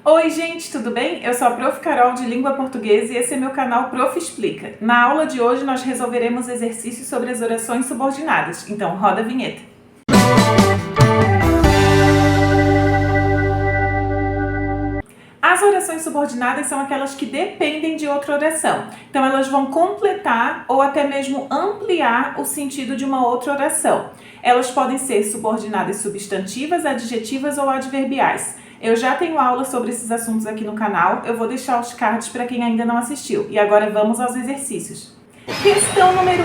Oi gente, tudo bem? Eu sou a Prof. Carol de Língua Portuguesa e esse é meu canal Prof. Explica. Na aula de hoje nós resolveremos exercícios sobre as orações subordinadas, então roda a vinheta. As orações subordinadas são aquelas que dependem de outra oração, então elas vão completar ou até mesmo ampliar o sentido de uma outra oração. Elas podem ser subordinadas substantivas, adjetivas ou adverbiais. Eu já tenho aula sobre esses assuntos aqui no canal, eu vou deixar os cards para quem ainda não assistiu. E agora vamos aos exercícios. Questão número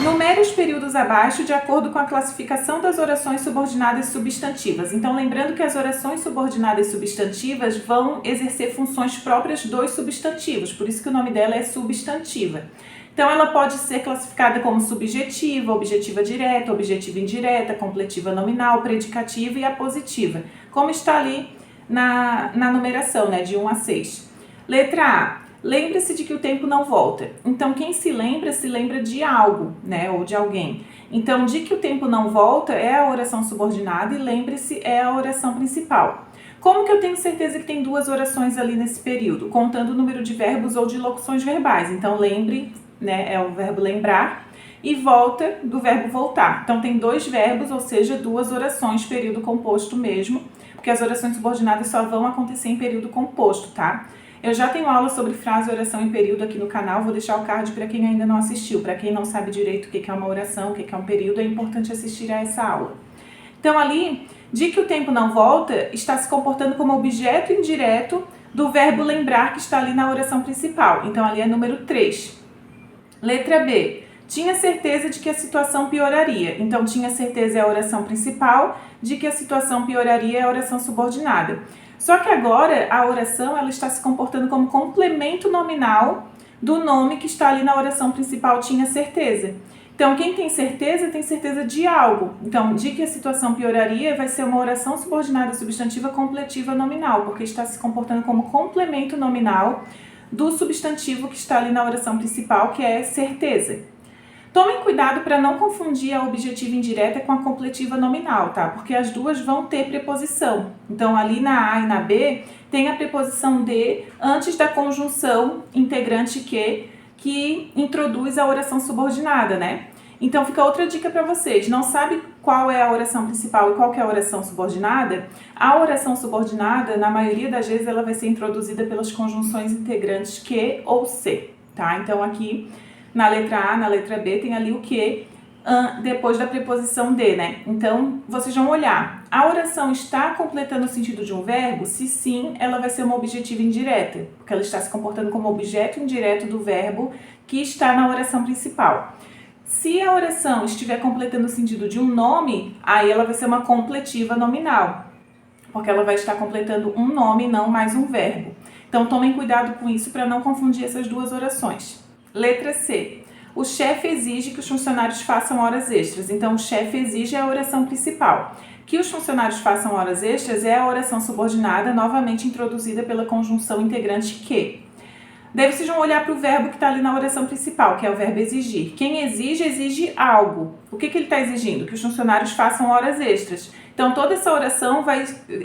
1. Numere os períodos abaixo de acordo com a classificação das orações subordinadas substantivas. Então, lembrando que as orações subordinadas substantivas vão exercer funções próprias dos substantivos, por isso que o nome dela é substantiva. Então, ela pode ser classificada como subjetiva, objetiva direta, objetiva indireta, completiva nominal, predicativa e apositiva, como está ali na numeração, né, de 1 a 6. Letra A. Lembre-se de que o tempo não volta. Então, quem se lembra de algo, né, ou de alguém. Então, de que o tempo não volta é a oração subordinada e lembre-se é a oração principal. Como que eu tenho certeza que tem duas orações ali nesse período? Contando o número de verbos ou de locuções verbais. Então, lembre, né, é o verbo lembrar, e volta do verbo voltar. Então, tem dois verbos, ou seja, duas orações, período composto mesmo, porque as orações subordinadas só vão acontecer em período composto, tá? Eu já tenho aula sobre frase e oração em período aqui no canal, vou deixar o card para quem ainda não assistiu. Para quem não sabe direito o que é uma oração, o que é um período, é importante assistir a essa aula. Então, ali, de que o tempo não volta, está se comportando como objeto indireto do verbo lembrar que está ali na oração principal. Então, ali é número 3. Letra B. Tinha certeza de que a situação pioraria. Então, tinha certeza é a oração principal, de que a situação pioraria é a oração subordinada. Só que agora a oração ela está se comportando como complemento nominal do nome que está ali na oração principal, tinha certeza. Então, quem tem certeza de algo. Então, de que a situação pioraria vai ser uma oração subordinada substantiva completiva nominal, porque está se comportando como complemento nominal do substantivo que está ali na oração principal, que é certeza. Tomem cuidado para não confundir a objetiva indireta com a completiva nominal, tá? Porque as duas vão ter preposição. Então, ali na A e na B, tem a preposição de antes da conjunção integrante que introduz a oração subordinada, né? Então, fica outra dica para vocês. Não sabe qual é a oração principal e qual que é a oração subordinada? A oração subordinada, na maioria das vezes, ela vai ser introduzida pelas conjunções integrantes que ou se, tá? Então, aqui na letra A, na letra B, tem ali o que depois da preposição de, né? Então, vocês vão olhar. A oração está completando o sentido de um verbo? Se sim, ela vai ser uma objetiva indireta, porque ela está se comportando como objeto indireto do verbo que está na oração principal. Se a oração estiver completando o sentido de um nome, aí ela vai ser uma completiva nominal, porque ela vai estar completando um nome, não mais um verbo. Então, tomem cuidado com isso para não confundir essas duas orações. Letra C. O chefe exige que os funcionários façam horas extras. Então, o chefe exige a oração principal. Que os funcionários façam horas extras é a oração subordinada, novamente introduzida pela conjunção integrante que. Daí vocês vão olhar para o verbo que está ali na oração principal, que é o verbo exigir. Quem exige, exige algo. O que ele está exigindo? Que os funcionários façam horas extras. Então, toda essa oração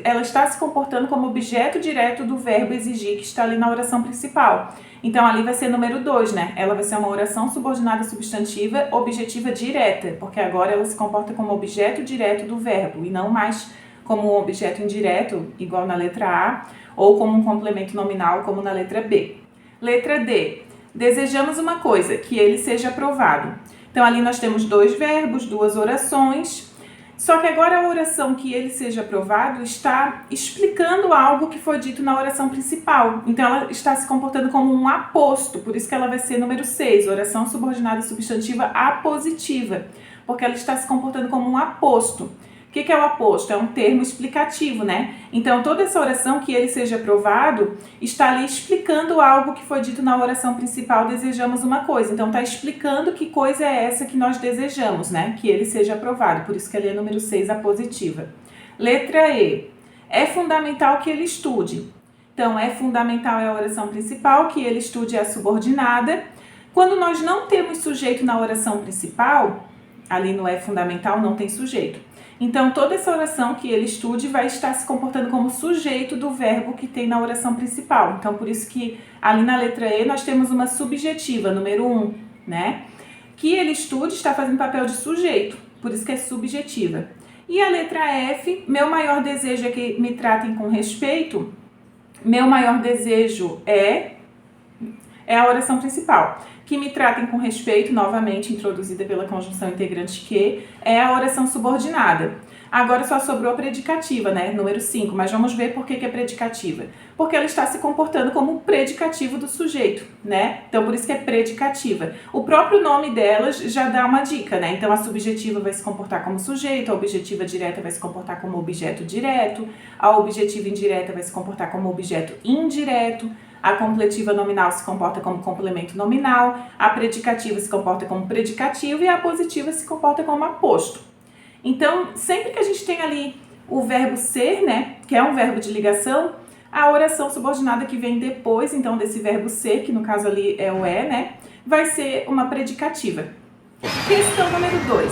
ela está se comportando como objeto direto do verbo exigir, que está ali na oração principal. Então, ali vai ser número 2, né? Ela vai ser uma oração subordinada substantiva, objetiva direta, porque agora ela se comporta como objeto direto do verbo e não mais como um objeto indireto, igual na letra A, ou como um complemento nominal, como na letra B. Letra D. Desejamos uma coisa, que ele seja aprovado. Então, ali nós temos dois verbos, duas orações. Só que agora a oração que ele seja aprovado está explicando algo que foi dito na oração principal. Então, ela está se comportando como um aposto, por isso que ela vai ser número 6, oração subordinada substantiva apositiva, porque ela está se comportando como um aposto. O que é o aposto? É um termo explicativo, né? Então, toda essa oração que ele seja aprovado está ali explicando algo que foi dito na oração principal, desejamos uma coisa. Então, está explicando que coisa é essa que nós desejamos, né? Que ele seja aprovado. Por isso que ali é número 6, a positiva. Letra E. É fundamental que ele estude. Então, é fundamental é a oração principal, que ele estude é a subordinada. Quando nós não temos sujeito na oração principal, ali no é fundamental não tem sujeito. Então, toda essa oração que ele estude vai estar se comportando como sujeito do verbo que tem na oração principal. Então, por isso que ali na letra E nós temos uma subjetiva, número 1, né? Que ele estude está fazendo papel de sujeito, por isso que é subjetiva. E a letra F, meu maior desejo é que me tratem com respeito. Meu maior desejo é a oração principal. Que me tratem com respeito, novamente introduzida pela conjunção integrante que, é a oração subordinada. Agora só sobrou a predicativa, né? Número 5, mas vamos ver por que é predicativa. Porque ela está se comportando como predicativo do sujeito, né? Então, por isso que é predicativa. O próprio nome delas já dá uma dica, né? Então, a subjetiva vai se comportar como sujeito, a objetiva direta vai se comportar como objeto direto, a objetiva indireta vai se comportar como objeto indireto, a completiva nominal se comporta como complemento nominal, a predicativa se comporta como predicativo e a apositiva se comporta como aposto. Então, sempre que a gente tem ali o verbo ser, né, que é um verbo de ligação, a oração subordinada que vem depois, então, desse verbo ser, que no caso ali é o é, né, vai ser uma predicativa. Questão número 2.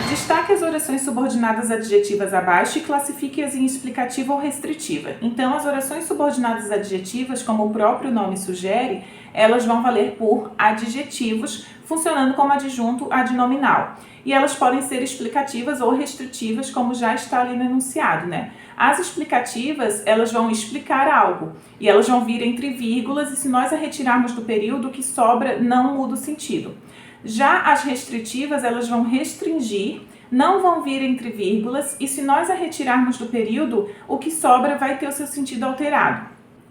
Destaque as orações subordinadas adjetivas abaixo e classifique-as em explicativa ou restritiva. Então, as orações subordinadas adjetivas, como o próprio nome sugere, elas vão valer por adjetivos, funcionando como adjunto adnominal. E elas podem ser explicativas ou restritivas, como já está ali no enunciado, né? As explicativas, elas vão explicar algo, e elas vão vir entre vírgulas, e se nós a retirarmos do período, o que sobra não muda o sentido. Já as restritivas, elas vão restringir, não vão vir entre vírgulas, e se nós a retirarmos do período, o que sobra vai ter o seu sentido alterado.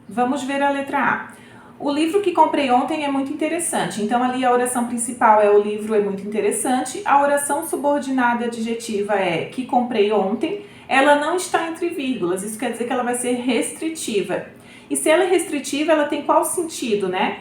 Vamos ver a letra A. O livro que comprei ontem é muito interessante. Então, ali a oração principal é o livro é muito interessante. A oração subordinada adjetiva é que comprei ontem. Ela não está entre vírgulas, isso quer dizer que ela vai ser restritiva. E se ela é restritiva, ela tem qual sentido, né?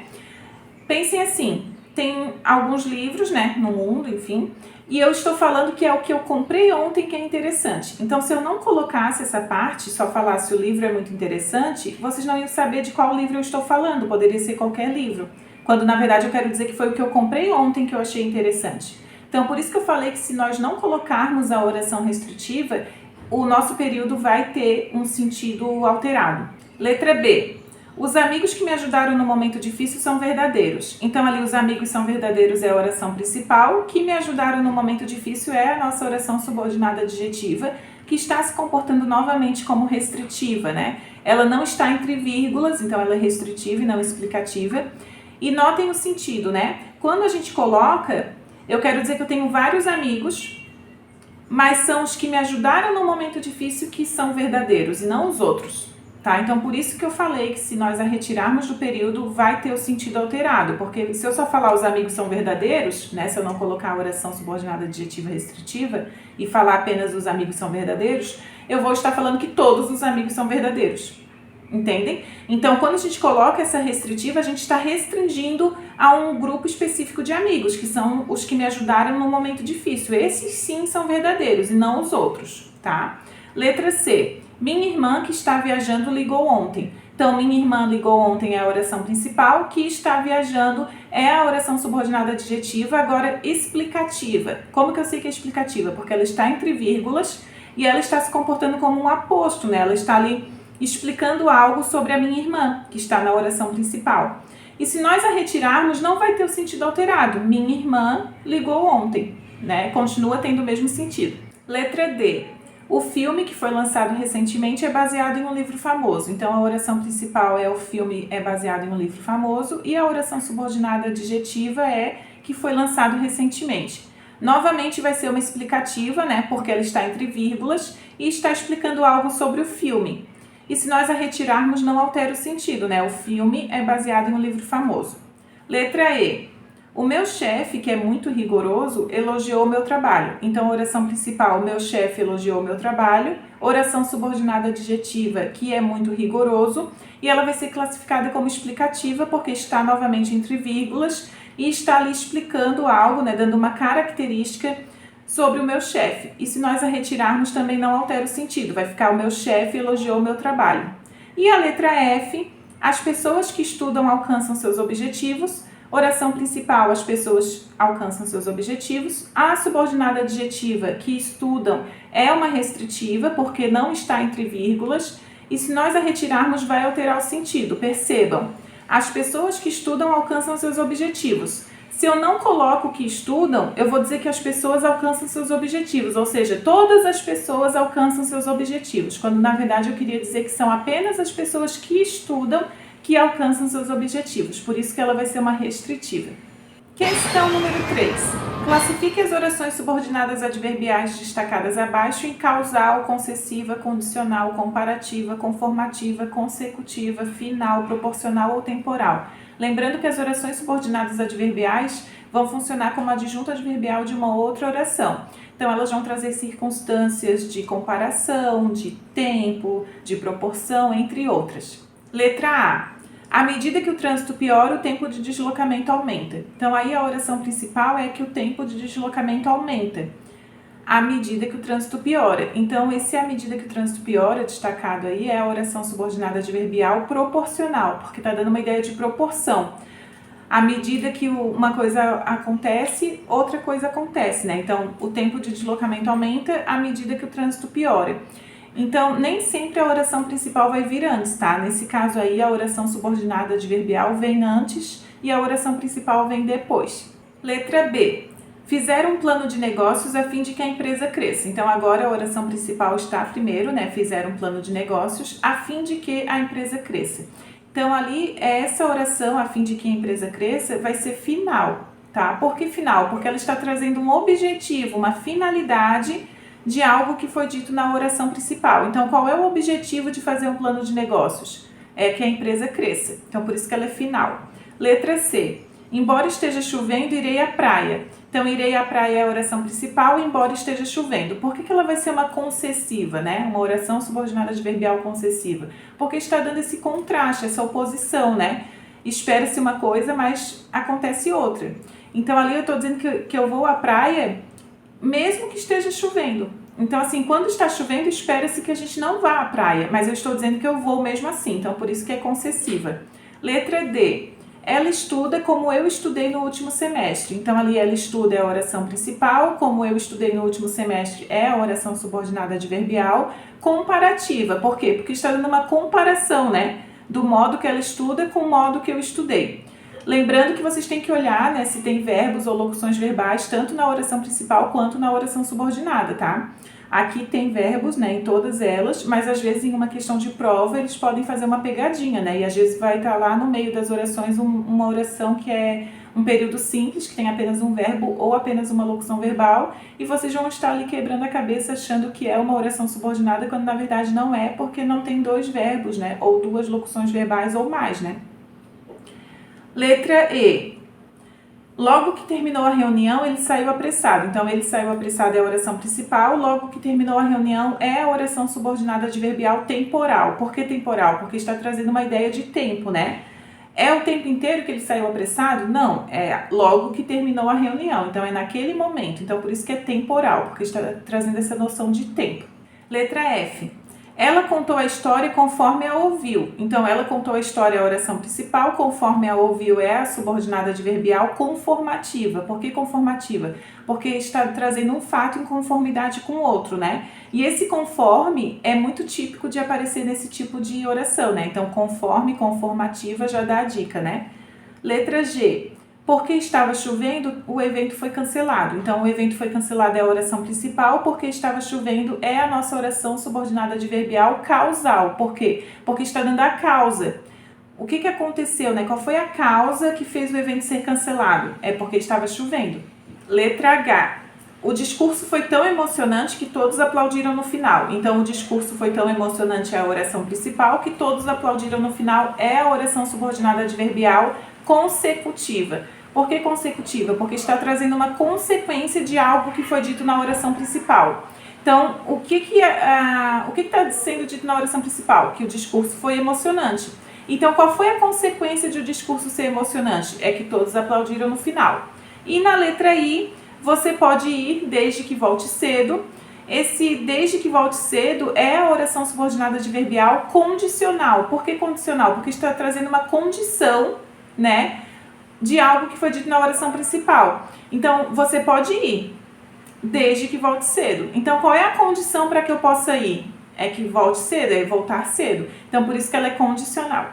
Pensem assim, tem alguns livros, né, no mundo, enfim, e eu estou falando que é o que eu comprei ontem que é interessante. Então, se eu não colocasse essa parte, só falasse o livro é muito interessante, vocês não iam saber de qual livro eu estou falando, poderia ser qualquer livro. Quando, na verdade, eu quero dizer que foi o que eu comprei ontem que eu achei interessante. Então, por isso que eu falei que se nós não colocarmos a oração restritiva, o nosso período vai ter um sentido alterado. Letra B. Os amigos que me ajudaram no momento difícil são verdadeiros. Então, ali os amigos são verdadeiros é a oração principal. Que me ajudaram no momento difícil é a nossa oração subordinada adjetiva, que está se comportando novamente como restritiva, né? Ela não está entre vírgulas, então ela é restritiva e não explicativa. E notem o sentido, né? Quando a gente coloca, eu quero dizer que eu tenho vários amigos, mas são os que me ajudaram no momento difícil que são verdadeiros e não os outros. Tá? Então, por isso que eu falei que se nós a retirarmos do período, vai ter o sentido alterado. Porque se eu só falar os amigos são verdadeiros, né, se eu não colocar a oração subordinada adjetiva restritiva e falar apenas os amigos são verdadeiros, eu vou estar falando que todos os amigos são verdadeiros. Entendem? Então, quando a gente coloca essa restritiva, a gente está restringindo a um grupo específico de amigos, que são os que me ajudaram no momento difícil. Esses sim são verdadeiros e não os outros, tá? Letra C. Minha irmã que está viajando ligou ontem. Então, minha irmã ligou ontem é a oração principal, que está viajando é a oração subordinada adjetiva, agora explicativa. Como que eu sei que é explicativa? Porque ela está entre vírgulas e ela está se comportando como um aposto, né? Ela está ali explicando algo sobre a minha irmã, que está na oração principal. E se nós a retirarmos, não vai ter o sentido alterado. Minha irmã ligou ontem, né? Continua tendo o mesmo sentido. Letra D. O filme que foi lançado recentemente é baseado em um livro famoso. Então, a oração principal é o filme é baseado em um livro famoso e a oração subordinada adjetiva é que foi lançado recentemente. Novamente vai ser uma explicativa, né? Porque ela está entre vírgulas e está explicando algo sobre o filme. E se nós a retirarmos, não altera o sentido, né? O filme é baseado em um livro famoso. Letra E. O meu chefe, que é muito rigoroso, elogiou o meu trabalho. Então, a oração principal, o meu chefe elogiou o meu trabalho. Oração subordinada adjetiva, que é muito rigoroso. E ela vai ser classificada como explicativa, porque está novamente entre vírgulas e está ali explicando algo, né, dando uma característica sobre o meu chefe. E se nós a retirarmos, também não altera o sentido. Vai ficar o meu chefe elogiou o meu trabalho. E a letra F, as pessoas que estudam alcançam seus objetivos. Oração principal, as pessoas alcançam seus objetivos. A subordinada adjetiva, que estudam, é uma restritiva, porque não está entre vírgulas. E se nós a retirarmos, vai alterar o sentido. Percebam, as pessoas que estudam alcançam seus objetivos. Se eu não coloco que estudam, eu vou dizer que as pessoas alcançam seus objetivos, ou seja, todas as pessoas alcançam seus objetivos, quando na verdade eu queria dizer que são apenas as pessoas que estudam que alcançam seus objetivos, por isso que ela vai ser uma restritiva. Questão número 3. Classifique as orações subordinadas adverbiais destacadas abaixo em causal, concessiva, condicional, comparativa, conformativa, consecutiva, final, proporcional ou temporal. Lembrando que as orações subordinadas adverbiais vão funcionar como adjunto adverbial de uma outra oração. Então, elas vão trazer circunstâncias de comparação, de tempo, de proporção, entre outras. Letra A. À medida que o trânsito piora, o tempo de deslocamento aumenta. Então, aí a oração principal é que o tempo de deslocamento aumenta à medida que o trânsito piora. Então, esse à medida que o trânsito piora, destacado aí, é a oração subordinada adverbial proporcional, porque está dando uma ideia de proporção. À medida que uma coisa acontece, outra coisa acontece, né? Então, o tempo de deslocamento aumenta à medida que o trânsito piora. Então, nem sempre a oração principal vai vir antes, tá? Nesse caso aí, a oração subordinada adverbial vem antes e a oração principal vem depois. Letra B. Fizeram um plano de negócios a fim de que a empresa cresça. Então, agora a oração principal está primeiro, né? Fizeram um plano de negócios a fim de que a empresa cresça. Então, ali, essa oração a fim de que a empresa cresça vai ser final, tá? Por que final? Porque ela está trazendo um objetivo, uma finalidade de algo que foi dito na oração principal. Então, qual é o objetivo de fazer um plano de negócios? É que a empresa cresça. Então, por isso que ela é final. Letra C. Embora esteja chovendo, irei à praia. Então, irei à praia é a oração principal, embora esteja chovendo. Por que ela vai ser uma concessiva, né? Uma oração subordinada adverbial concessiva? Porque está dando esse contraste, essa oposição, né? Espera-se uma coisa, mas acontece outra. Então, ali eu estou dizendo que eu vou à praia mesmo que esteja chovendo. Então, assim, quando está chovendo, espera-se que a gente não vá à praia, mas eu estou dizendo que eu vou mesmo assim, então por isso que é concessiva. Letra D. Ela estuda como eu estudei no último semestre. Então, ali ela estuda é a oração principal, como eu estudei no último semestre é a oração subordinada adverbial, comparativa. Por quê? Porque está dando uma comparação, né? Do modo que ela estuda com o modo que eu estudei. Lembrando que vocês têm que olhar, né, se tem verbos ou locuções verbais, tanto na oração principal quanto na oração subordinada, tá? Aqui tem verbos, né, em todas elas, mas às vezes em uma questão de prova eles podem fazer uma pegadinha, né? E às vezes vai estar lá no meio das orações uma oração que é um período simples, que tem apenas um verbo ou apenas uma locução verbal, e vocês vão estar ali quebrando a cabeça achando que é uma oração subordinada, quando na verdade não é, porque não tem dois verbos, né? Ou duas locuções verbais ou mais, né? Letra E. Logo que terminou a reunião, ele saiu apressado. Então, ele saiu apressado é a oração principal. Logo que terminou a reunião é a oração subordinada adverbial temporal. Por que temporal? Porque está trazendo uma ideia de tempo, né? É o tempo inteiro que ele saiu apressado? Não, é logo que terminou a reunião. Então, é naquele momento. Então, por isso que é temporal, porque está trazendo essa noção de tempo. Letra F. Ela contou a história conforme a ouviu. Então, ela contou a história, a oração principal, conforme a ouviu é a subordinada adverbial conformativa. Por que conformativa? Porque está trazendo um fato em conformidade com o outro, né? E esse conforme é muito típico de aparecer nesse tipo de oração, né? Então, conforme, conformativa já dá a dica, né? Letra G. Porque estava chovendo, o evento foi cancelado. Então, o evento foi cancelado é a oração principal, porque estava chovendo é a nossa oração subordinada adverbial causal. Por quê? Porque está dando a causa. O que aconteceu, né? Qual foi a causa que fez o evento ser cancelado? É porque estava chovendo. Letra H. O discurso foi tão emocionante que todos aplaudiram no final. Então, o discurso foi tão emocionante é a oração principal, que todos aplaudiram no final é a oração subordinada adverbial consecutiva. Por que consecutiva? Porque está trazendo uma consequência de algo que foi dito na oração principal. Então, o que está sendo dito na oração principal? Que o discurso foi emocionante. Então, qual foi a consequência de o discurso ser emocionante? É que todos aplaudiram no final. E na letra I, você pode ir desde que volte cedo. Esse desde que volte cedo é a oração subordinada adverbial condicional. Por que condicional? Porque está trazendo uma condição, né? de algo que foi dito na oração principal. Então, você pode ir, desde que volte cedo. Então, qual é a condição para que eu possa ir? É que volte cedo, é voltar cedo. Então, por isso que ela é condicional.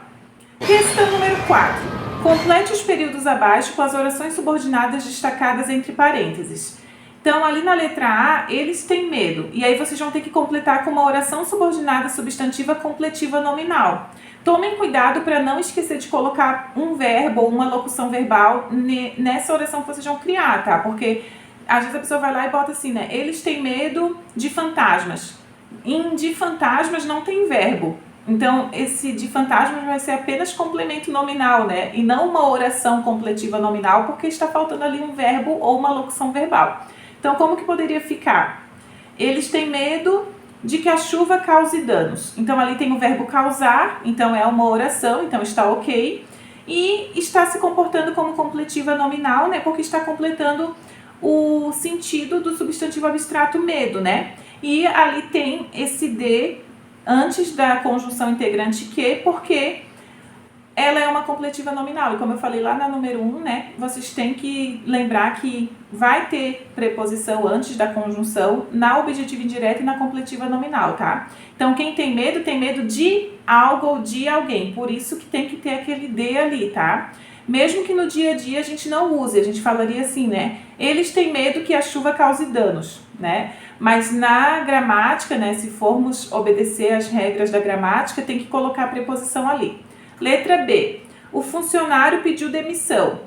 Questão número 4. Complete os períodos abaixo com as orações subordinadas destacadas entre parênteses. Então, ali na letra A, eles têm medo. E aí vocês vão ter que completar com uma oração subordinada substantiva completiva nominal. Tomem cuidado para não esquecer de colocar um verbo ou uma locução verbal nessa oração que vocês vão criar, tá? Porque às vezes a pessoa vai lá e bota assim, né? Eles têm medo de fantasmas. De fantasmas não tem verbo. Então, esse de fantasmas vai ser apenas complemento nominal, né? E não uma oração completiva nominal, porque está faltando ali um verbo ou uma locução verbal. Então, como que poderia ficar? Eles têm medo de que a chuva cause danos. Então, ali tem o verbo causar, então é uma oração, então está ok. E está se comportando como completiva nominal, né? Porque está completando o sentido do substantivo abstrato medo, né? E ali tem esse de antes da conjunção integrante que, porque ela é uma completiva nominal. E como eu falei lá na número 1, né, vocês têm que lembrar que vai ter preposição antes da conjunção na objetiva indireta e na completiva nominal, tá? Então, quem tem medo de algo ou de alguém. Por isso que tem que ter aquele de ali, tá? Mesmo que no dia a dia a gente não use, a gente falaria assim, né? Eles têm medo que a chuva cause danos, né? Mas na gramática, né, se formos obedecer às regras da gramática, tem que colocar a preposição ali. Letra B. O funcionário pediu demissão.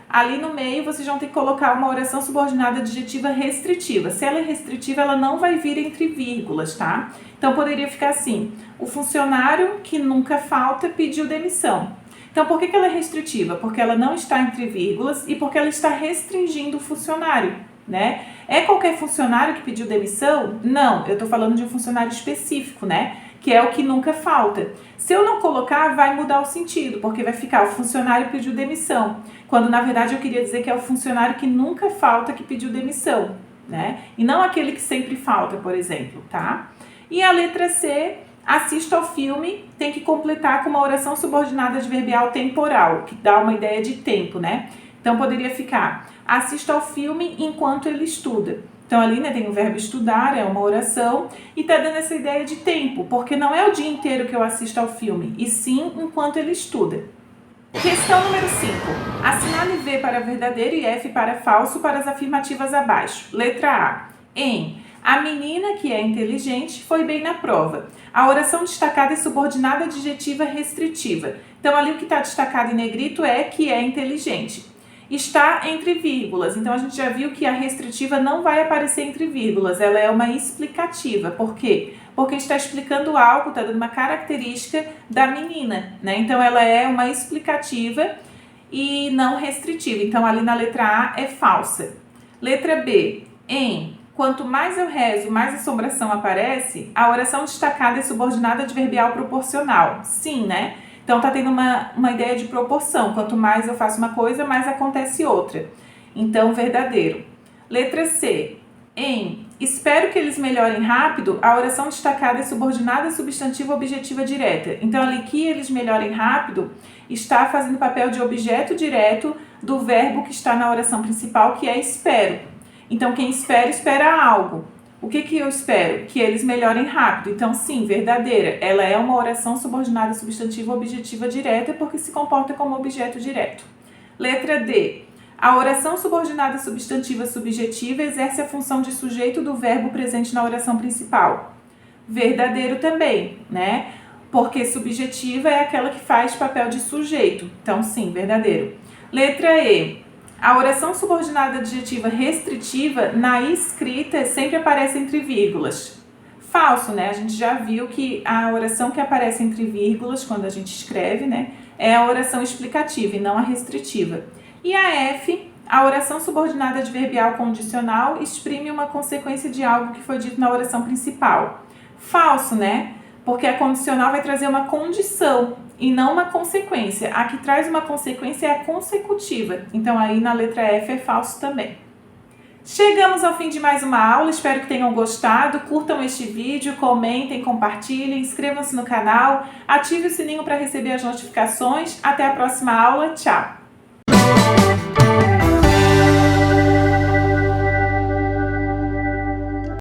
Ali no meio vocês vão ter que colocar uma oração subordinada adjetiva restritiva. Se ela é restritiva, ela não vai vir entre vírgulas, tá? Então poderia ficar assim: o funcionário que nunca falta pediu demissão. Então por que ela é restritiva? Porque ela não está entre vírgulas e porque ela está restringindo o funcionário, né? É qualquer funcionário que pediu demissão? Não, eu estou falando de um funcionário específico, né? Que é o que nunca falta. Se eu não colocar, vai mudar o sentido, porque vai ficar o funcionário pediu demissão, quando na verdade eu queria dizer que é o funcionário que nunca falta que pediu demissão, né? E não aquele que sempre falta, por exemplo, tá? E a letra C, assista ao filme, tem que completar com uma oração subordinada adverbial temporal, que dá uma ideia de tempo, né? Então poderia ficar: assista ao filme enquanto ele estuda. Então ali, né, tem o verbo estudar, é uma oração, e tá dando essa ideia de tempo, porque não é o dia inteiro que eu assisto ao filme, e sim enquanto ele estuda. Questão número 5. Assinale V para verdadeiro e F para falso para as afirmativas abaixo. Letra A. A menina, que é inteligente, foi bem na prova. A oração destacada é subordinada adjetiva restritiva. Então ali o que está destacado em negrito é que é inteligente. Está entre vírgulas, então a gente já viu que a restritiva não vai aparecer entre vírgulas, ela é uma explicativa. Por quê? Porque está explicando algo, está dando uma característica da menina, né? Então ela é uma explicativa e não restritiva, então ali na letra A é falsa. Letra B, quanto mais eu rezo, mais assombração aparece, a oração destacada é subordinada adverbial proporcional. Sim, né? Então, tá tendo uma ideia de proporção. Quanto mais eu faço uma coisa, mais acontece outra. Então, verdadeiro. Letra C. Espero que eles melhorem rápido, a oração destacada é subordinada substantiva objetiva direta. Então, ali que eles melhorem rápido, está fazendo papel de objeto direto do verbo que está na oração principal, que é espero. Então, quem espera, espera algo. O que eu espero? Que eles melhorem rápido. Então, sim, verdadeira. Ela é uma oração subordinada substantiva objetiva direta porque se comporta como objeto direto. Letra D. A oração subordinada substantiva subjetiva exerce a função de sujeito do verbo presente na oração principal. Verdadeiro também, né? Porque subjetiva é aquela que faz papel de sujeito. Então, sim, verdadeiro. Letra E. A oração subordinada adjetiva restritiva, na escrita, sempre aparece entre vírgulas. Falso, né? A gente já viu que a oração que aparece entre vírgulas, quando a gente escreve, né, é a oração explicativa e não a restritiva. E a F, a oração subordinada adverbial condicional, exprime uma consequência de algo que foi dito na oração principal. Falso, né? Porque a condicional vai trazer uma condição e não uma consequência. A que traz uma consequência é a consecutiva. Então, aí na letra F é falso também. Chegamos ao fim de mais uma aula. Espero que tenham gostado. Curtam este vídeo, comentem, compartilhem, inscrevam-se no canal, ative o sininho para receber as notificações. Até a próxima aula. Tchau!